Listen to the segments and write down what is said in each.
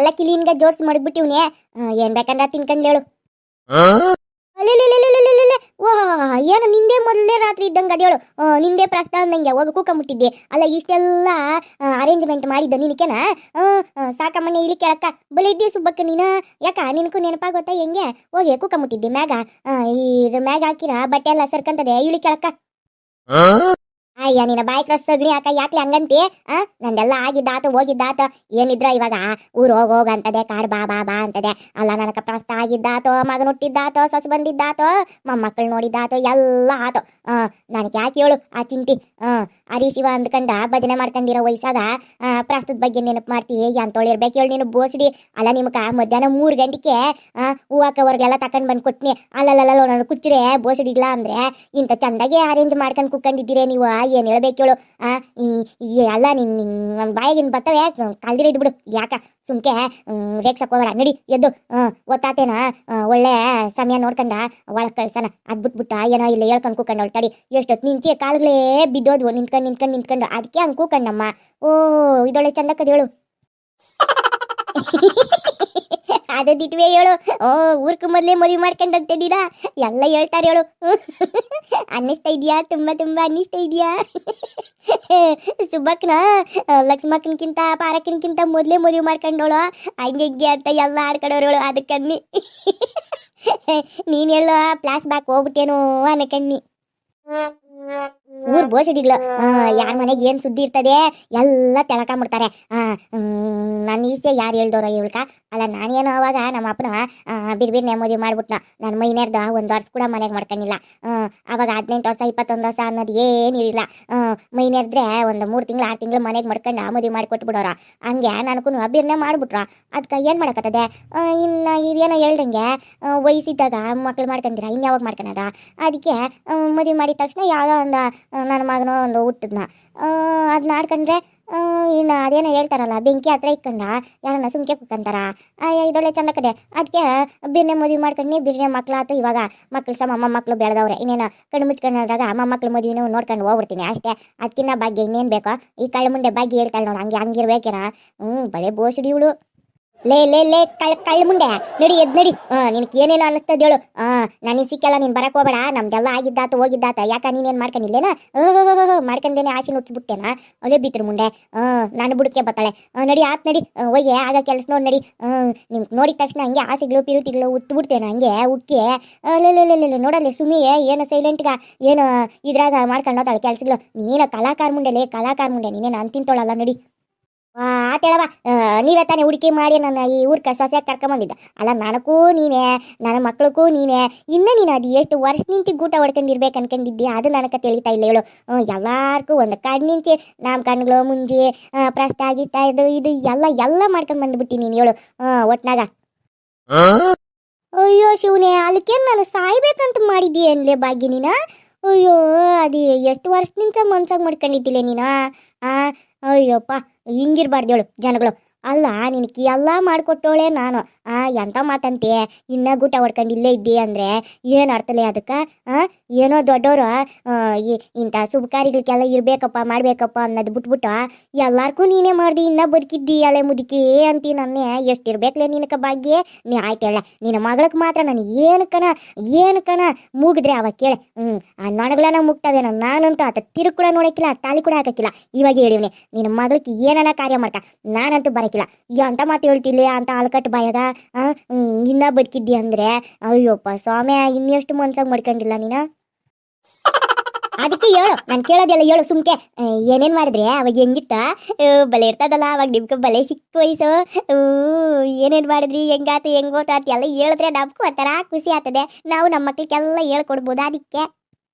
ಎಲ್ಲ ಕಿಲಿನ್ಗ ಜೋಡ್ಸಿ ಮಡಗ್ಬಿಟ್ಟಿವ್ನೆ. ಏನ್ ಬೇಕಂದ್ರ ತಿನ್ಕಂಡ್ ಹೇಳು. ಓಹ್ ಏನು ನಿಂದೆ ಮೊದಲನೇ ರಾತ್ರಿ ಇದ್ದಂಗೆ ಅದೇಳು. ನಿಂದೆ ಪ್ರಸ್ತಾವ ಅಂದಂಗೆ ಹೋಗಿ ಕೂಕೊಂಬಿಟ್ಟಿದ್ದೆ. ಅಲ್ಲ ಇಷ್ಟೆಲ್ಲ ಅರೇಂಜ್ಮೆಂಟ್ ಮಾಡಿದ್ದ ನಿನಕೇನ? ಸಾಕಮ್ಮನೆ ಇಲ್ಲಿ ಕೇಳಕ್ಕ ಬಲೆ ಇದ್ದಿ ಸುಬ್ಬಕ್ಕ ನೀನು. ಯಾಕ ನಿನಗೂ ನೆನಪಾಗೋತ್ತಾ ಹೆಂಗೆ? ಹೋಗಿ ಕೂಕೊಂಬಿಟ್ಟಿದ್ದೆ ಮ್ಯಾಗ. ಇದು ಮ್ಯಾಗ ಹಾಕಿರ ಬಟ್ಟೆ ಎಲ್ಲ ಸರ್ಕಂತದೆ ಇಳಿ ಕೇಳಕ್ಕ. ಅಯ್ಯ ನಿನ್ನ ಬಾಯಿ ಕ್ರಸ್ ಸಗಣಿ ಯಾಕ ಯಾಕ್ಲಿ ಹಂಗಂತಿ? ನಂದೆಲ್ಲ ಆಗಿದ್ದಾತ ಹೋಗಿದ್ದಾತ. ಏನಿದ್ರ ಇವಾಗ ಊರು ಹೋಗ ಅಂತದೆ, ಕಾಡ್ ಬಾ ಬಾ ಬಾ ಅಂತದೆ. ಅಲ್ಲ ನನಕ ಪ್ರಸ್ತ ಆಗಿದ್ದಾತೋ, ಮಗನ ಹುಟ್ಟಿದ್ದಾತೋ, ಸೊಸೆ ಬಂದಿದ್ದಾತೋ, ಮೊಮ್ಮಕ್ಕಳು ನೋಡಿದ್ದಾತೋ, ಎಲ್ಲ ಆತೋ. ನನಗೆ ಯಾಕೆ ಹೇಳು ಆ ಚಿಂತಿ? ಶಿವ ಅಂದ್ಕಂಡ ಭಜನೆ ಮಾಡ್ಕೊಂಡಿರೋ ವಯಸ್ಸಾಗ ಪ್ರಸ್ತದ ಬಗ್ಗೆ ನೆನಪು ಮಾಡ್ತಿ ಎಂತೊಳಿರ್ಬೇಕು ಹೇಳು ನೀನು ಬೋಸಡಿ. ಅಲ್ಲ ನಿಮ್ಕ ಮಧ್ಯಾಹ್ನ 3 ಗಂಟೆಗೆ ಹೂವಾಕವರ್ಗೆಲ್ಲ ತಕೊಂಡ್ ಬಂದು ಕೊಟ್ನಿ. ಅಲ್ಲಲ್ಲ ನಾನು ಕುಚ್ಚಿರೆ ಬೋಸಡಿಗ್ಲಾ ಅಂದ್ರೆ ಇಂಥ ಚಂದಾಗೆ ಅರೇಂಜ್ ಮಾಡ್ಕೊಂಡು ಕುಕ್ಕೊಂಡಿದ್ದೀರಿ ನೀವು. ಏನು ಹೇಳ್ಬೇಕು ಹೇಳು? ಅಲ್ಲ ನನ್ನ ಬಾಯಿಗಿನ್ ಬರ್ತವೆ ಕಲ್ದಿರ ಇದ್ಬಿಡು. ಯಾಕ ಸುಮ್ಕೆ ರೇಕ್ಸಕ್ ಹೋಗಬೇಡ. ನಡಿ ಎದ್ದು. ಗೊತ್ತಾತೇನ? ಒಳ್ಳೆ ಸಮಯ ನೋಡ್ಕೊಂಡ ಒಳಗೆ ಕಳ್ಸನ. ಅದ್ ಬಿಟ್ಬಿಟ್ಟ ಏನೋ ಇಲ್ಲ ಹೇಳ್ಕೊಂಡು ಕೂಕೊಂಡು ತಡಿ. ಎಷ್ಟೊತ್ತು ನಿಂಚೆ ಕಾಲುಗಳೇ ಬಿದ್ದೋದ್ವು ನಿಂತ್ಕೊಂಡು ಅದಕ್ಕೆ ಹಂಗೆ ಕೂಕಂಡಮ್ಮ. ಓ ಇದೊಳ್ಳೆ ಚಂದಕ್ಕದ ಹೇಳು. ಅದಿಟ್ವೇ ಹೇಳು. ಊರ್ಕ ಮೊದಲೇ ಮದುವೆ ಮಾಡ್ಕೊಂಡಂತೇಳಿರ ಎಲ್ಲ ಹೇಳ್ತಾರೆ ಹೇಳು. ಅನ್ನಿಸ್ತಾ ಇದೆಯಾ? ತುಂಬ ಅನ್ನಿಸ್ತಾ ಇದೆಯಾ? ಸುಬ್ಬಕ್ಕನ ಲಕ್ಷ್ಮಕ್ಕನ್ಕಿಂತ ಪಾರಕ್ಕನ್ಕಿಂತ ಮೊದಲೇ ಮದುವೆ ಮಾಡ್ಕೊಂಡೋಳು ಹಂಗೆ ಅಂತ ಎಲ್ಲ ಆಡ್ಕೊಂಡವ್ರು ಹೇಳು. ಅದಕ್ಕನ್ನಿ ನೀನು ಹೇಳೋ ಪ್ಲಾಸ್ ಬ್ಯಾಕ್ ಹೋಗ್ಬಿಟ್ಟೇನು ಅನ್ನಕನ್ನಿ. ಊರ್ ಬೋಸಡಿಗ್ಳು ಯಾರ ಮನೆಗೆ ಏನು ಸುದ್ದಿ ಇರ್ತದೆ ಎಲ್ಲ ತೆಳಕೊಂಬಿಡ್ತಾರೆ. ನನ್ನ ಈಸೆ ಯಾರು ಹೇಳ್ದವ್ರ ಇವಳ್ಕ? ಅಲ್ಲ ನಾನೇನೋ ಅವಾಗ ನಮ್ಮ ಅಪ್ಪನ ಬಿರ್ಬಿರ್ನೆ ಮದುವೆ ಮಾಡ್ಬಿಟ್ನ. ನನ್ನ ಮೈನೇರ್ದ 1 ವರ್ಷ ಕೂಡ ಮನೆಗೆ ಮಾಡ್ಕೊಂಡಿಲ್ಲ. ಅವಾಗ 18 ವರ್ಷ 21 ವರ್ಷ ಅನ್ನೋದು ಏನಿರಲಿಲ್ಲ. ಮೈನೇರ್ದ್ರೆ ಒಂದು 3 ತಿಂಗಳು 6 ತಿಂಗಳು ಮನೆಗೆ ಮಾಡ್ಕೊಂಡು ಮದುವೆ ಮಾಡಿಕೊಟ್ಬಿಡೋರ. ಹಂಗೆ ನನಗೂ ಬಿರ್ನೆ ಮಾಡ್ಬಿಟ್ರ. ಅದಕ್ಕೆ ಏನು ಮಾಡಕತ್ತದೆ? ಇನ್ನು ಇದೇನೋ ಹೇಳ್ದಂಗೆ ವಯಸ್ಸಿದ್ದಾಗ ಮಕ್ಳು ಮಾಡ್ಕೊಂತೀರ, ಇನ್ಯಾವಾಗ ಮಾಡ್ಕೊಳದ? ಅದಕ್ಕೆ ಮದುವೆ ಮಾಡಿದ ತಕ್ಷಣ ಯಾವುದೋ ಒಂದು ನನ್ನ ಮಗನೋ ಒಂದು ಹುಟ್ಟಿದ್ನ ಅದನ್ನ ಆಡ್ಕೊಂಡ್ರೆ ಇನ್ನು ಅದೇನೋ ಹೇಳ್ತಾರಲ್ಲ ಬೆಂಕಿ ಹತ್ರ ಇಕ್ಕೊಂಡ ಯಾರನ್ನ ಸುಮ್ಕೆ ಕುಕ್ಕಂತಾರ. ಇದೊಳ್ಳೆ ಚಂದಕ್ಕದೆ. ಅದಕ್ಕೆ ಬಿರ್ನೆ ಮದುವೆ ಮಾಡ್ಕೊಂಡು ಬಿರ್ನೆ ಮಕ್ಳು ಆಯ್ತು. ಇವಾಗ ಮಕ್ಳು ಸಮ ಮೊಮ್ಮಕ್ಕಳು ಬೆಳೆದವ್ರೆ. ಇನ್ನೇನು ಕಣ್ಣು ಮುಚ್ಕೊಂಡಾಗ ಮೊಮ್ಮಕ್ಕಳು ಮದುವೆನೂ ನೋಡ್ಕೊಂಡು ಹೋಗ್ಬಿಡ್ತೀನಿ ಅಷ್ಟೇ. ಅದಕ್ಕಿನ್ನ ಭಾಗ್ಯ ಇನ್ನೇನು ಬೇಕೋ? ಈ ಕಳ್ಳ ಮುಂದೆ ಭಾಗ್ಯ ಹೇಳ್ತಾಳೆ ನೋಡು, ಹಂಗಿರ್ಬೇಕೇನ? ಬಲೆ ಬೋಸಡಿ ಇವಳು. ಲೇ ಕಳ್ಳ ಮುಂಡೆ ನಡಿ, ಎದ್ ನಡಿ. ನಿನಗೆ ಏನೇನು ಅನ್ನಿಸ್ತದ ಹೇಳು. ನನಗೆ ಸಿಕ್ಕಲ್ಲ, ನೀನು ಬರಕ್ಕೆ ಹೋಗಬೇಡ. ನಮ್ದೆಲ್ಲ ಆಗಿದ್ದಾತ ಹೋಗಿದ್ದಾತ. ಯಾಕ ನೀನೇನು ಮಾಡ್ಕೊಂಡಿಲ್ಲೇನ? ಮಾಡ್ಕೊಂಡೇನೆ ಆಸೆ ನುಚ್ಚಿಬಿಟ್ಟೇನ? ಅಲ್ಲೇ ಬೀತ್ರ ಮುಂಡೆ. ನಾನು ಬುಡಕ್ಕೆ ಬತ್ತಾಳೆ. ನಡಿ ಆತ್ ನಡಿ ಹೋಗಿ ಆಗ ಕೆಲಸ ನೋಡಿ ನಡಿ. ನಿಮ್ಗೆ ನೋಡಿದ ತಕ್ಷಣ ಹಂಗೆ ಆಸೆಗಳು ಪಿರುತಿಗಳು ಉತ್ಬಿಡ್ತೇನೆ ಹಂಗೆ ಉಕ್ಕಿ. ಲೆಲ್ಲೆಲ್ಲೆಲ್ಲೆ ನೋಡಲ್ಲಿ ಸುಮ್ಮಿ ಏನು ಸೈಲೆಂಟ್ಗ ಏನು ಇದ್ರಾಗ ಮಾಡ್ಕೊಂಡು ಹೋತಾಳೆ ಕೆಲಸಗಳು. ನೀನು ಕಲಾಕಾರ ಮುಂಡೆ ನೀನೇನು ಅಂತಿಂತೋಳಲ್ಲ. ನಡಿ ಆತೇಳವ. ನೀವೇ ತಾನೇ ಹುಡುಕಿ ಮಾಡಿ ನನ್ನ ಈ ಊರ್ಕ ಸೊಸೆಯಾಗಿ ಕರ್ಕೊಂಬಂದಿದ್ದ. ಅಲ್ಲ ನನಗೂ ನೀನೇ, ನನ್ನ ಮಕ್ಳಿಗೂ ನೀನೇ. ಇನ್ನು ನೀನು ಅದು ಎಷ್ಟು ವರ್ಷ ನಿಂತು ಗೂಟ ಹೊಡ್ಕೊಂಡಿರ್ಬೇಕು ಅನ್ಕೊಂಡಿದ್ದಿ ಅದು ನನಗೆ ತಿಳಿತಾ ಇಲ್ಲ ಹೇಳು. ಎಲ್ಲಾರ್ಗೂ ಒಂದು ಕಣ್ಣಿಂಚೆ ನಮ್ಮ ಕಣ್ಗಳು ಮುಂಜಿ ಪ್ರಸ್ತ ಆಗಿತ್ತಾ ಇದು ಎಲ್ಲ ಮಾಡ್ಕೊಂಡು ಬಂದ್ಬಿಟ್ಟು ನೀನು ಹೇಳು ಒಟ್ನಾಗ. ಅಯ್ಯೋ ಶಿವನೇ, ಅದಕ್ಕೇನು ನಾನು ಸಾಯ್ಬೇಕಂತ ಮಾಡಿದ್ದೀಯನ್ಲೇ ಭಾಗ್ಯ ನೀನ? ಅಯ್ಯೋ ಅದು ಎಷ್ಟು ವರ್ಷದಿಂದ ಮನ್ಸಾಗ ಮಾಡ್ಕೊಂಡಿದ್ದಿಲ್ಲ ನೀನು. ಅಯ್ಯಪ್ಪ ಹಿಂಗಿರ್ಬಾರ್ದು ಹೇಳು ಜನಗಳು. ಅಲ್ಲ ನಿನಗೆ ಎಲ್ಲ ಮಾಡಿಕೊಟ್ಟೋಳೆ ನಾನು. ಎಂಥ ಮಾತಂತೆ ಇನ್ನ ಗೂಟ ಹೊಡ್ಕೊಂಡು ಇಲ್ಲೇ ಇದ್ದಿ ಅಂದರೆ ಏನು ಅರ್ಥಲೇ ಅದಕ್ಕೆ? ಏನೋ ದೊಡ್ಡವರು ಇಂಥ ಶುಭ ಕಾರ್ಯಗಳಿಗೆಲ್ಲ ಇರಬೇಕಪ್ಪ ಮಾಡಬೇಕಪ್ಪ ಅನ್ನೋದು ಬಿಟ್ಬಿಟ್ಟು ಎಲ್ಲಾರ್ಗೂ ನೀನೇ ಮಾಡ್ದಿ ಇನ್ನೂ ಬದುಕಿದ್ದಿ ಅಲೆ ಮುದುಕಿ ಅಂತಿ. ನನ್ನೇ ಎಷ್ಟಿರ್ಬೇಕಲೇ ನಿನಕ ಭಾಗ್ಯ? ನೀ ಆಯ್ತು ಹೇಳ. ನಿನ್ನ ಮಗಳಿಗೆ ಮಾತ್ರ ನಾನು ಏನಕ್ಕನ ಮೂಗಿದ್ರೆ ಅವಾಗ ಕೇಳೆ. ಆ ನೊಣಗಳನ್ನ ಮುಗ್ತವೇನೋ. ನಾನಂತೂ ಆತ ತಿರುಗಿ ಕೂಡ ನೋಡೋಕ್ಕಿಲ್ಲ, ತಾಳಿ ಕೂಡ ಹಾಕಕ್ಕಿಲ್ಲ. ಇವಾಗ ಹೇಳಿವ್ನಿ ನಿನ್ನ ಮಗಳಿಗೆ ಏನನ ಕಾರ್ಯ ಮಾಡ್ಕ ನಾನಂತೂ ಬರಕ್ಕಿಲ್ಲ. ಅಂತ ಮಾತು ಹೇಳ್ತಿಲ್ಲ ಅಂತ ಆಲ್ಕಟ್ಟು ಬಾಯಾಗ ಇನ್ನ ಬದುಕಿದ್ದಿ ಅಂದ್ರೆ ಅಯ್ಯಪ್ಪ ಸ್ವಾಮಿ ಇನ್ನೆಷ್ಟು ಮನ್ಸಾಗ ಮಾಡ್ಕೊಂಡಿಲ್ಲ ನೀನು. ಅದಕ್ಕೆ ಹೇಳು, ನಾನು ಕೇಳೋದೆಲ್ಲ ಹೇಳು ಸುಮ್ಕೆ. ಏನೇನು ಮಾಡಿದ್ರೆ ಅವಾಗ ಹೆಂಗಿತ್ತ? ಬಲೆ ಇರ್ತದಲ್ಲ ಅವಾಗ ನಿಮ್ಗೆ ಬಲೆ ಚಿಕ್ಕ ವಯಸ್ಸು. ಏನೇನು ಮಾಡಿದ್ರಿ, ಹೆಂಗಾತ ಹೆಂಗ್ ಗೊತ್ತಾತ ಎಲ್ಲ ಹೇಳಿದ್ರೆ ನಮ್ಗೂ ಒಂಥರ ಖುಷಿ ಆಗ್ತದೆ. ನಾವು ನಮ್ಮ ಮಕ್ಳಿಗೆಲ್ಲ ಹೇಳ್ಕೊಡ್ಬೋದು. ಅದಕ್ಕೆ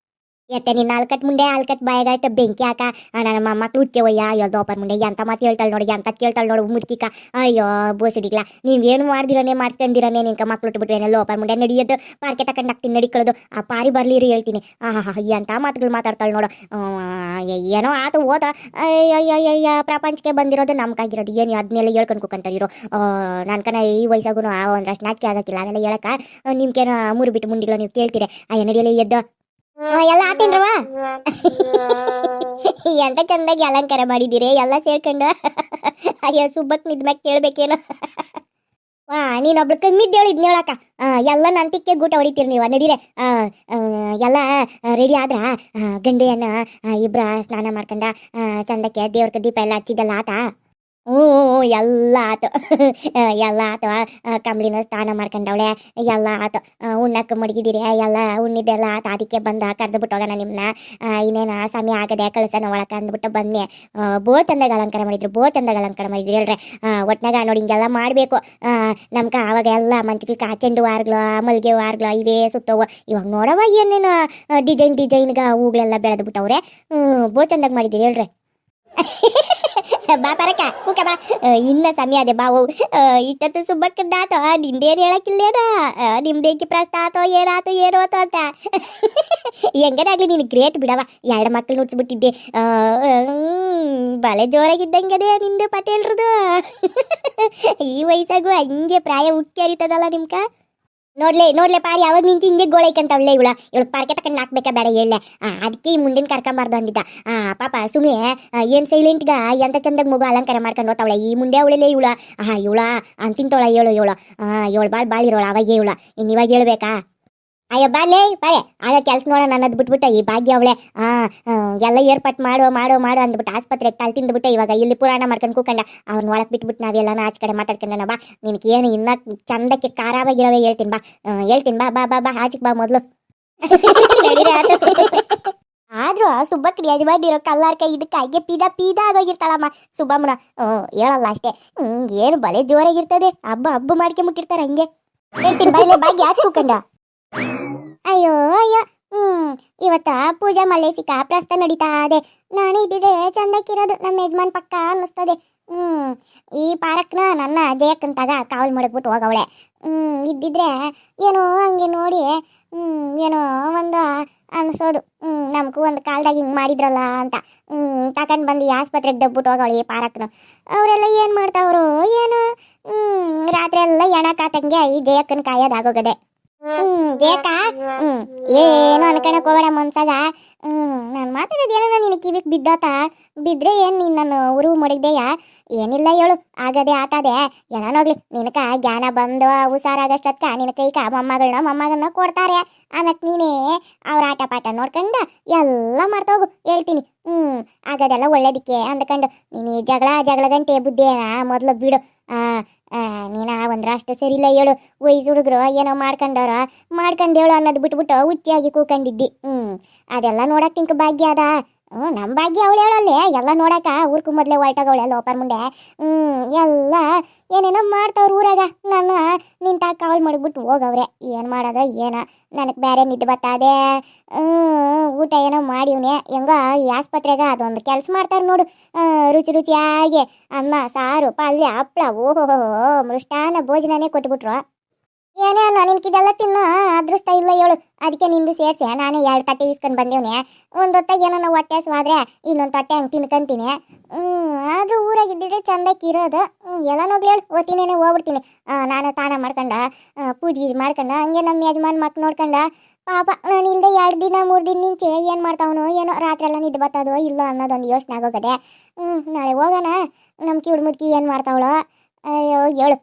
ಎತ್ತೆ ನೀನು ಆಲ್ಕಟ್ ಮುಂಡೆ ಆಲ್ಕಟ್ ಬಾಯಾಗಷ್ಟ ಬೆಂಕಿ ಹಾಕ ನನ್ನ ಮಕ್ಳು ಹುಚ್ಚೆ ಒಯ್ಯ ಯೋದೋಪರ್ ಮುಂಡೆ ಎಂತ ಮಾತು ಹೇಳ್ತಾಳೆ ನೋಡಿ, ಎಂತ ಕೇಳ್ತಾಳೆ ನೋಡು ಮುದುಕಿಕ. ಅಯ್ಯೋ ಬೋಸಿಡಿಗ್ಲಾ, ನೀವೇನು ಮಾಡ್ಕೊಂದಿರನೇ ನಿನ್ಕ ಮಕ್ಳು ಹುಟ್ಟುಬಿಟ್ವೇನೆ ಲೋಪರ್ ಮುಂಡೆ. ನಡಿಯೋದು ಪಾರ್ಕೆ ತಗೊಂಡು ಹಾಕ್ತೀನಿ ನಡಿಕೊಳ್ಳೋದು. ಆ ಪಾರಿ ಬರ್ಲಿರಿ ಹೇಳ್ತೀನಿ. ಎಂಥ ಮಾತುಗಳು ಮಾತಾಡ್ತಾಳೆ ನೋಡು. ಏನೋ ಆತ ಓದ ಅಯ್ಯ ಪ್ರಪಂಚಕ್ಕೆ ಬಂದಿರೋದು ನಮ್ಗಾಗಿರೋದು ಏನು ಅದನ್ನೆಲ್ಲ ಹೇಳ್ಕೊಂಡು ಕುಕ್ಕಂತಾರಿರೋ. ನನ್ಕನ ಈ ವಯಸ್ಸಾಗೂ ಒಂದಷ್ಟು ನಾಚಿಕೆ ಆಗೋಕ್ಕಿಲ್ಲ ಅದನ್ನೆಲ್ಲ ಹೇಳಕ್ಕ. ನಿಮ್ಗೇನೋ ಮೂರು ಬಿಟ್ಟು ಮುಂಡಿಗಳು ನೀವು ಕೇಳ್ತೀರಿ. ಅಯ್ಯ ನಡಿಯಲ್ಲ ಎದ್ದು ಎಲ್ಲ ಆತೇನ್ರವ ಎಂತ ಚಂದಾಗಿ ಅಲಂಕಾರ ಮಾಡಿದ್ದೀರಿ ಎಲ್ಲ ಸೇರ್ಕೊಂಡು ಅಯ್ಯೋ ಸುಬ್ಬಕ್ ನಿದ್ಮ್ಯಾಗ ಕೇಳ್ಬೇಕೇನೋ ನೀನೊಬ್ಳು ಕಮ್ಮಿದ್ದೇಳು ಇದ್ನ ಹೇಳಕ್ಕ ಎಲ್ಲ ನಂತಿಕ್ಕೆ ಗೂಟ ಹೊಡಿತೀರಿ ನೀವು ನಡೀರೆ ಎಲ್ಲ ರೆಡಿ ಆದ್ರ ಗಂಡೆಯನ್ನ ಇಬ್ರ ಸ್ನಾನ ಮಾಡ್ಕೊಂಡ ಚಂದಕ್ಕೆ ದೇವ್ರ ದೀಪ ಎಲ್ಲ ಹಚ್ಚಿದ್ದಲ್ಲ ಆತ ಹ್ಞೂ ಎಲ್ಲ ಆತು ಎಲ್ಲ ಆತು ಕಂಬ್ಳಿನ ಸ್ನಾನ ಮಾಡ್ಕೊಂಡವಳೆ ಎಲ್ಲ ಆತು ಉಣ್ಣಕ್ಕೆ ಮಡಗಿದ್ದೀರಿ ಎಲ್ಲ ಉಣ್ಣಿದ್ದೆಲ್ಲ ಆತ ಅದಕ್ಕೆ ಬಂದ ಕರೆದು ಬಿಟ್ಟೋಗೋಣ ನಿಮ್ಮನ್ನ ಇನ್ನೇನು ಸಮಯ ಆಗದೆ ಕಳ್ಸನ ಒಳಕ್ಕೆ ಅಂದ್ಬಿಟ್ಟು ಬನ್ನಿ ಚಂದಾಗ ಅಲಂಕಾರ ಮಾಡಿದ್ರು ಚಂದಾಗ ಅಲಂಕಾರ ಮಾಡಿದ್ರಿ ಹೇಳ್ರಿ ಒಟ್ನಾಗ ನೋಡಿ ಹಿಂಗೆಲ್ಲ ಮಾಡಬೇಕು ನಮ್ಗೆ ಆವಾಗ ಎಲ್ಲ ಮಂಚಿಗೆ ಚೆಂಡು ವಾರ್ಗಳು ಮಲ್ಲಿಗೆ ವಾರ್ಗಳು ಇವೇ ಸುತ್ತವು ಇವಾಗ ನೋಡವ ಏನೇನು ಡಿಸೈನ್ಗೆ ಹೂಗಳೆಲ್ಲ ಬೆಳೆದು ಬಿಟ್ಟವ್ರೆ ಚಂದಾಗ ಮಾಡಿದ್ದೀರಿ ಹೇಳ್ರಿ ಬಾ ಪರಕ ಕೂಕ ಬಾ ಇನ್ನ ಸಮಯ ಅದೇ ಬಾವು ಇಷ್ಟತ್ತು ಸುಬ್ಬಕ್ಕದ್ದಾತ ನಿಂದೇನು ಹೇಳಕ್ಕಿಲ್ಲೇನ ನಿಮ್ದೇಕಿ ಪ್ರಸ್ತ ಆತೋ ಏನಾತೋ ಏನೋ ಆತೋ ಅಂತ ಹೆಂಗನಾಗ್ಲಿ ನೀನು ಗ್ರೇಟ್ ಬಿಡವ 2 ಮಕ್ಳು ನುಡ್ಸ್ಬಿಟ್ಟಿದ್ದೆ ಬಲೆ ಜೋರಾಗಿದ್ದಂಗದೆ ನಿಂದು ಪಟೇಲ್ರದು ಈ ವಯಸ್ಸಾಗೂ ಹಂಗೆ ಪ್ರಾಯ ಉಕ್ಕಿ ಹರಿತದಲ್ಲ ನಿಮ್ಕ ನೋಡ್ಲೆ ಪಾರಿ ಅವಾಗ ನಿಂತು ಹಿಂಗೆ ಗೋಳೈಕಂತವಳೆ ಇವಳು ಪಾರ್ಕೆ ತಕೊಂಡು ಹಾಕ್ಬೇಕಾ ಬೇಡ ಹೇಳ ಅದಕ್ಕೆ ಈ ಮುಂದಿನ ಕರ್ಕೊಂಬಾರ್ದು ಅಂದಿದ್ದ ಪಾಪ ಸುಮ್ಮನೆ ಏನು ಸೈಲೆಂಟ್ಗ ಎಂತ ಚಂದಾಗ ಮಗು ಅಲಂಕಾರ ಮಾಡ್ಕೊಂಡು ಹೋಗ್ತಾವಳೆ ಈ ಮುಂದೆ ಅವಳಲ್ಲೇ ಇವಳ ಅಂತಿಂತೋಳ ಇವಳು ಭಾಳ ಇರೋಳ ಅವಾಗ ಇವಳ ಇನ್ನು ಇವಾಗ ಹೇಳ್ಬೇಕಾ ಅಯ್ಯೋ ಬಾಲೇ ಆಗ ಕೆಲ್ಸ ನೋಡೋಣ ಅನ್ನೋದು ಬಿಟ್ಬಿಟ್ಟ ಈ ಭಾಗ್ಯ ಅವಳೆ ಎಲ್ಲ ಏರ್ಪಾಟ್ ಮಾಡು ಅಂದ್ಬಿಟ್ಟು ಆಸ್ಪತ್ರೆಗೆ ಕಾಲ್ ತಿಂದ್ಬಿಟ್ಟೆ ಇವಾಗ ಇಲ್ಲಿ ಪುರಾಣ ಮಾಡ್ಕೊಂಡು ಕೂಕಂಡ ಅವ್ರನ್ನ ಒಳಗೆ ಬಿಟ್ಬಿಟ್ಟು ನಾವೆಲ್ಲ ಆಚೆ ಕಡೆ ಮಾತಾಡ್ಕೊಂಡ ಬಾ ನಿನಗೆ ಏನು ಇನ್ನ ಚಂದಕ್ಕೆ ಖಾರಾವಾಗಿರೋವೆ ಹೇಳ್ತೀನಿ ಬಾ ಆಚೆಗೆ ಬಾ ಮೊದಲು ಆದ್ರೂ ಸುಬ್ಬಕ್ರಿ ಯಜಮಾನಿರೋ ಕಲ್ಲಾರ್ಕ ಇದಕ್ಕೆ ಹಾಗೆ ಪೀದ ಆಗೋಗಿರ್ತಾಳಮ್ಮ ಸುಬ್ಬಮ್ಮನ ಹೇಳಲ್ಲ ಅಷ್ಟೇ ಏನು ಬಲೆ ಜೋರಾಗಿರ್ತದೆ ಹಬ್ಬ ಮಾಡ್ಕೊಂಬಿಟ್ಟಿರ್ತಾರೆ ಹಂಗೆ ಹೇಳ್ತೀನಿ ಬಾಯ್ಲೆ ಭಾಗ್ಯ ಆಚೆ ಕೂಕಂಡ ಅಯ್ಯೋ ಇವತ್ತ ಪೂಜಾ ಮಲೇಸಿಕ ಪ್ರಸ್ತ ನಡೀತಾ ಅದೆ ನಾನು ಇದ್ದಿದ್ರೆ ಚಂದಕ್ಕಿರೋದು ನಮ್ಮ ಯಜಮಾನ್ ಪಕ್ಕ ಅನ್ನಿಸ್ತದೆ ಈ ಪಾರಕ್ನ ನನ್ನ ಜಯಕ್ಕಂತಾಗ ಕಾವಲ್ ಮಾಡಕ್ಬಿಟ್ಟು ಹೋಗವಳೆ ಇದ್ದಿದ್ರೆ ಏನೋ ಹಂಗೆ ನೋಡಿ ಏನೋ ಒಂದು ಅನ್ಸೋದು ನಮಗೂ ಒಂದು ಕಾಲ್ದಾಗ ಹಿಂಗೆ ಮಾಡಿದ್ರಲ್ಲ ಅಂತ ತಗೊಂಡು ಬಂದು ಈ ಆಸ್ಪತ್ರೆಗೆ ದಬ್ಬಿಟ್ಟು ಹೋಗವಳೆ ಈ ಪಾರಕ್ನ ಅವರೆಲ್ಲ ಏನು ಮಾಡ್ತಾವ್ರು ಏನು ರಾತ್ರಿ ಎಲ್ಲ ಎಣ ಕಾತಂಗೆ ಈ ಜಯಕ್ಕನ ಕಾಯೋದಾಗೋಗದೆ ಜಯಕ್ಕ ಏನು ಅನ್ಕಣಕ್ ಹೋಗೋಣ ಮನ್ಸಾಗ ನಾನು ಮಾತಾಡೋದೇನೋ ನಿನ್ನ ಕಿವಿಗೆ ಬಿದ್ರೆ ಏನು ನೀನು ನನ್ನ ಉರುವು ಮಡಗ್ದೆಯಾ ಏನಿಲ್ಲ ಹೇಳು ಆಗದೆ ಆತದೆ ಎಲ್ಲನೋಗ್ಲಿ ನಿನಕ ಜ್ಞಾನ ಬಂದು ಹುಷಾರಾಗಷ್ಟಕ್ಕ ನಿನ್ನ ಕೈಕ ಮೊಮ್ಮಗನ್ನ ಕೊಡ್ತಾರೆ ಆಮೇಲೆ ನೀನೇ ಅವ್ರ ಆಟ ಪಾಠ ನೋಡ್ಕೊಂಡ ಎಲ್ಲ ಮಾಡ್ತೋಗು ಹೇಳ್ತೀನಿ ಆಗದೆಲ್ಲ ಒಳ್ಳೇದಕ್ಕೆ ಅಂದ್ಕೊಂಡು ನೀನು ಜಗಳ ಗಂಟೆ ಬುದ್ಧಿಯೇನ ಮೊದಲು ಬಿಡು ನೀನ ಒಂದ್ರಷ್ಟು ಸರಿ ಇಲ್ಲ ಹೇಳು ವಯಸ್ಸು ಹುಡುಗರು ಏನೋ ಮಾಡ್ಕೊಂಡು ಹೇಳು ಅನ್ನೋದು ಬಿಟ್ಬಿಟ್ಟು ಹುಚ್ಚಿಯಾಗಿ ಕೂಕೊಂಡಿದ್ದಿ ಅದೆಲ್ಲ ನೋಡಕ್ ನಿಂಕ ಭಾಗ್ಯ ಅದ ನಮ್ಮ ಭಾಗ್ಯ ಅವಳು ಹೇಳಲ್ಲೇ ಎಲ್ಲ ನೋಡಕ ಊರ್ಕು ಮೊದಲೇ ಹೊರಟಾಗವಳೆ ಲೋಪರ್ ಮುಂಡೆ ಎಲ್ಲ ಏನೇನೋ ಮಾಡ್ತಾವ್ರು ಊರಾಗ ನಾನು ನಿಂತ ಕಾವಲ್ ಮಾಡಿಬಿಟ್ಟು ಹೋಗವ್ರೆ ಏನು ಮಾಡೋದ ಏನ ನನಗೆ ಬೇರೆ ನಿದ್ದೆ ಬತ್ತಾದೆ ಊಟ ಏನೋ ಮಾಡಿವ್ನೆ ಹೆಂಗ ಈ ಆಸ್ಪತ್ರೆಗ ಅದೊಂದು ಕೆಲಸ ಮಾಡ್ತಾರೆ ನೋಡು ರುಚಿಯಾಗಿ ಅನ್ನ ಸಾರು ಪಲ್ಯ ಹಪ್ಪಳ ಓಹೋ ಮೃಷ್ಟಾನ ಭೋಜನನೇ ಕೊಟ್ಬಿಟ್ರು ಏನೇ ಅನ್ನ ನಿನ್ಕಿದೆಲ್ಲ ತಿನ್ನೋ ಅದೃಷ್ಟ ಇಲ್ಲ ಹೇಳು ಅದಕ್ಕೆ ನಿಂದು ಸೇರ್ಸೆ ನಾನು 2 ತಟ್ಟೆ ಇಸ್ಕೊಂಡು ಬಂದೇವ್ನೆ ಒಂದು ಹೊತ್ತಾಗ ಏನೋ ನಾವು ಹೊಟ್ಟೆ ಹಸ್ವಾದ್ರೆ ಇನ್ನೊಂದು ತಟ್ಟೆ ಹಂಗೆ ತಿನ್ಕೊಂತೀನಿ ಆದರೂ ಊರಾಗಿದ್ದಿದ್ರೆ ಚಂದಕ್ಕೆ ಇರೋದು ಎಲ್ಲ ನೋಗ್ಲಿ ಹೇಳು ಓದ್ತೀನೇನೆ ಹೋಗ್ಬಿಡ್ತೀನಿ ನಾನು ತಾನ ಮಾಡ್ಕೊಂಡ ಪೂಜೆ ಮಾಡ್ಕೊಂಡ ಹಂಗೆ ನಮ್ಮ ಯಜಮಾನ್ ಮಕ್ಳು ನೋಡ್ಕೊಂಡ ಪಾಪ ನಾನು ಇಲ್ಲದೆ 2 ದಿನ 3 ದಿನ ನಿಂಚೆ ಏನು ಮಾಡ್ತಾವನು ಏನೋ ರಾತ್ರಿ ಎಲ್ಲ ನಿದ್ದೆ ಬರ್ತದೋ ಇಲ್ಲ ಅನ್ನೋದೊಂದು ಯೋಚನೆ ಆಗೋಗದೆ ನಾಳೆ ಹೋಗೋಣ ನಮ್ಮ ಕಿವಿಡು ಮುದುಕಿ ಏನು ಮಾಡ್ತಾವಳೋ ಅಯ್ಯೋ ಹೇಳು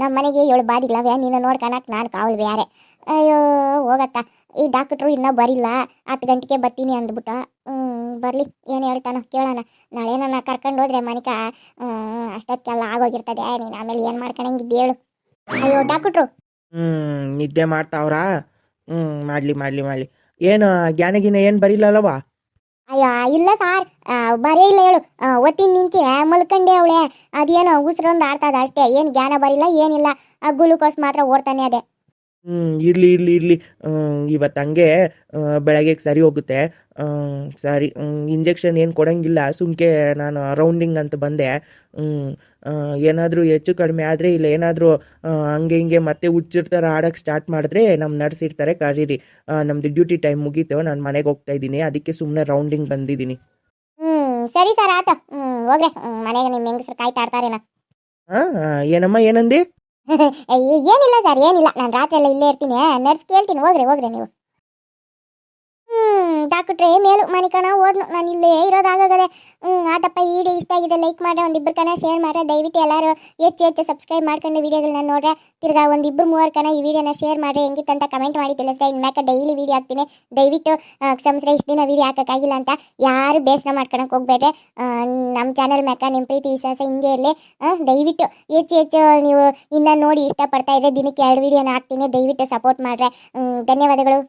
ನಮ್ಮ ಮನೆಗೆ 7 ಬಾದಿಲ್ಲವೇ ನೀನು ನೋಡ್ಕೊಳಕ್ಕೆ ನಾನು ಕಾವಲು ಬೇರೆ ಅಯ್ಯೋ ಹೋಗತ್ತ ಈ ಡಾಕ್ಟ್ರು ಇನ್ನೂ ಬರಿಲ್ಲ 10 ಗಂಟೆಗೆ ಬರ್ತೀನಿ ಅಂದ್ಬಿಟ್ಟ ಬರಲಿ ಏನು ಹೇಳ್ತಾನೋ ಕೇಳೋಣ ನಾಳೆ ನನ್ನ ಕರ್ಕೊಂಡು ಹೋದ್ರೆ ಮನಿಕ ಅಷ್ಟೊತ್ತೆಲ್ಲ ಆಗೋಗಿರ್ತದೆ ನೀನು ಆಮೇಲೆ ಏನು ಮಾಡ್ಕೊಳಂಗಿದ್ದು ಹೇಳು ಅಯ್ಯೋ ಡಾಕ್ಟ್ರು ನಿದ್ದೆ ಮಾಡ್ತಾವ್ರಾ ಮಾಡ್ಲಿ ಏನು ಜ್ಞಾನಗಿನ ಏನು ಬರಿಲ್ಲಲ್ಲವಾ ಅಯ್ಯೋ ಇಲ್ಲ ಸಾರ್ ಬರೇ ಇಲ್ಲ ಹೇಳು ಒತ್ತಿನ ನಿಂಚೆ ಮಲ್ಕಂಡೆ ಅವಳೆ ಅದೇನೋ ಉಸಿರೊಂದು ಆಡ್ತದ ಅಷ್ಟೇ ಏನು ಜ್ಞಾನ ಬರಿಲ್ಲ ಏನಿಲ್ಲ ಗ್ಲೂಕೋಸ್ ಮಾತ್ರ ಓಡ್ತಾನೆ ಅದೇ ಇರ್ಲಿ ಇವತ್ತು ಹಂಗೆ ಬೆಳಗ್ಗೆ ಸರಿ ಹೋಗುತ್ತೆ ಸರಿ ಇಂಜೆಕ್ಷನ್ ಏನು ಕೊಡೋಂಗಿಲ್ಲ ಸುಮ್ಕೆ ನಾನು ರೌಂಡಿಂಗ್ ಅಂತ ಬಂದೆ ಏನಾದರೂ ಹೆಚ್ಚು ಕಡಿಮೆ ಆದರೆ ಇಲ್ಲ ಏನಾದರೂ ಹಂಗೆ ಹಿಂಗೆ ಮತ್ತೆ ಹುಚ್ಚಿರ್ತಾರೆ ಆಡೋಕ್ಕೆ ಸ್ಟಾರ್ಟ್ ಮಾಡಿದ್ರೆ ನಮ್ಮ ನರ್ಸ್ ಇರ್ತಾರೆ ಕರೀರಿ ನಮ್ಮದು ಡ್ಯೂಟಿ ಟೈಮ್ ಮುಗೀತು ನಾನು ಮನೆಗೆ ಹೋಗ್ತಾ ಇದ್ದೀನಿ ಅದಕ್ಕೆ ಸುಮ್ಮನೆ ರೌಂಡಿಂಗ್ ಬಂದಿದ್ದೀನಿ ಸರಿ ಸರ್ ಆತ ಹೋಗ್ರೆ ಮನೆಗೆ ನಿಮ್ಮ ಹೆಂಗಸರು ಕಾಯ್ತಾ ಇರ್ತಾರೇನ ಏನಮ್ಮ ಏನಂದಿ ಏನಿಲ್ಲ ಸರ್ ಏನಿಲ್ಲ ನಾನು ರಾತ್ರಿ ಎಲ್ಲ ಇಲ್ಲೇ ಇರ್ತೀನಿ ನರ್ಸ್ ಕೇಳ್ತೀನಿ ಹೋಗ್ರೆ ನೀವು ಹಾಕಿಟ್ರೆ ಮೇಲು ಮನಿಕನ ಓದ್ನು ನಾನು ಇಲ್ಲೇ ಇರೋದಾಗದೆ. ಆತಪ್ಪ ಈ ವಿಡಿಯೋ ಇಷ್ಟ ಆಗಿದೆ ಲೈಕ್ ಮಾಡ್ರೆ, ಒಂದಿಬ್ಬರು ಕನ ಶೇರ್ ಮಾಡ್ರೆ, ದಯವಿಟ್ಟು ಎಲ್ಲರೂ ಹೆಚ್ಚು ಸಬ್ಸ್ಕ್ರೈಬ್ ಮಾಡ್ಕೊಂಡು ವಿಡಿಯೋಗಳನ್ನ ನೋಡ್ರೆ, ತಿರ್ಗಾ ಒಂದಿಬ್ಬರು ಮೂವರು ಕನ ಈ ವಿಡಿಯೋನ ಶೇರ್ ಮಾಡ್ರೆ ಹೆಂಗಿತ್ತಂತ ಕಮೆಂಟ್ ಮಾಡಿ ತಿಳಿಸ್ರೆ. ಇನ್ಮ್ಯಾಕ ಡೈಲಿ ವಿಡಿಯೋ ಹಾಕ್ತೀನಿ, ದಯವಿಟ್ಟು ಕ್ಷಮಿಸ್ರೆ ಇಷ್ಟು ದಿನ ವಿಡಿಯೋ ಹಾಕೋಕ್ಕಾಗಿಲ್ಲ ಅಂತ. ಯಾರು ಬೇಸರ ಮಾಡ್ಕೊಳಕ್ಕೆ ಹೋಗ್ಬೇಡ್ರೆ. ನಮ್ಮ ಚಾನಲ್ ಮ್ಯಾಕ ನಿಮ್ಮ ಪ್ರೀತಿ ವಿಶ್ವಾಸ ಹಿಂಗೆ ಇರಲಿ. ದಯವಿಟ್ಟು ಹೆಚ್ಚು ನೀವು ಇನ್ನು ನೋಡಿ ಇಷ್ಟಪಡ್ತಾ ಇದ್ರೆ ದಿನಕ್ಕೆ 2 ವಿಡಿಯೋನ ಹಾಕ್ತೀನಿ, ದಯವಿಟ್ಟು ಸಪೋರ್ಟ್ ಮಾಡ್ರೆ. ಧನ್ಯವಾದಗಳು.